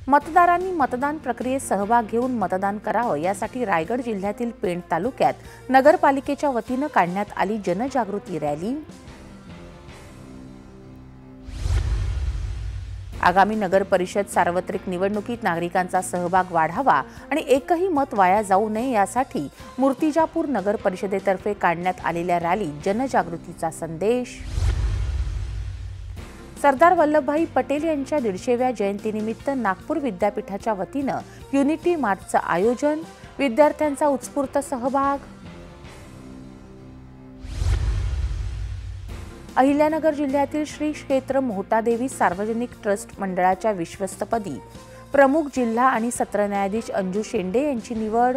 मतदारांनी मतदान प्रक्रियेत सहभाग घेऊन मतदान करावं यासाठी रायगड जिल्ह्यातील पेण तालुक्यात नगरपालिकेच्या वतीनं काढण्यात आली जनजागृती रॅली। आगामी नगर परिषद सार्वत्रिक निवडणुकीत नागरिकांचा सहभाग वाढावा आणि एकही मत वाया जाऊ नये यासाठी मूर्तिजापूर नगर परिषदेतर्फे काढण्यात आलेल्या रॅलीत जनजागृतीचा संदेश। सरदार वल्लभभाई पटेल यांच्या 150व्या जयंतीनिमित्त नागपूर विद्यापीठाच्या वतीनं युनिटी मार्चचं आयोजन, विद्यार्थ्यांचा उत्स्फूर्त सहभाग। अहिल्यानगर जिल्ह्यातील श्री क्षेत्र मोहटादेवी सार्वजनिक ट्रस्ट मंडळाच्या विश्वस्तपदी प्रमुख जिल्हा आणि सत्र न्यायाधीश अंजू शेंडे यांची निवड।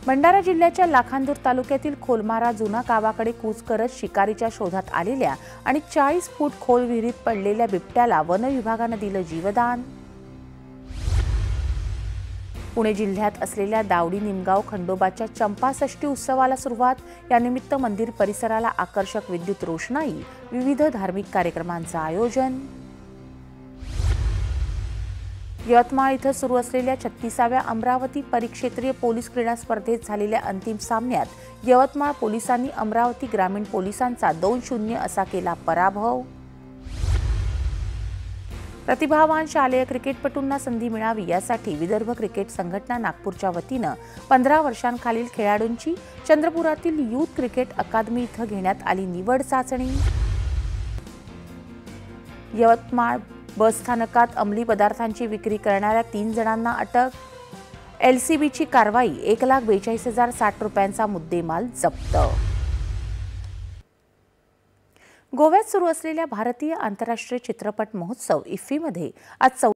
भंडारा जिल्ह्याच्या लाखांदूर तालुक्यातील खोलमारा जुना गावाकडे कूच करत शिकारीच्या शोधात आलेल्या आणि 40 फूट खोल विहिरीत पडलेल्या बिबट्याला वन विभागानं दिलं जीवदान। पुणे जिल्ह्यात असलेल्या दावडी निमगाव खंडोबाच्या चंपाषष्ठी उत्सवाला सुरुवात। यानिमित्त मंदिर परिसराला आकर्षक विद्युत रोषणाई, विविध धार्मिक कार्यक्रमांचं आयोजन। यवतमाळ इथं सुरू असलेल्या 36व्या अमरावती परिक्षेत्रीय पोलीस क्रीडा स्पर्धेत झालेल्या अंतिम सामन्यात यवतमाळ पोलिसांनी अमरावती ग्रामीण पोलिसांचा 2-0 असा केला पराभव। प्रतिभावान शालेय क्रिकेटपटूंना संधी मिळावी यासाठी विदर्भ क्रिकेट संघटना नागपूरच्या वतीनं 15 वर्षांखालील खेळाडूंची चंद्रपुरातील यूथ क्रिकेट अकादमी इथं घेण्यात आली निवड चाचणी। यवतमाळ बस स्थानकात अंमली पदार्थांची विक्री करणाऱ्या 3 जणांना अटक। LCBची कारवाई, 1,42,060 रुपयांचा मुद्देमाल जप्त। गोव्यात सुरू असलेल्या भारतीय आंतरराष्ट्रीय चित्रपट महोत्सव इफ्फीमध्ये आज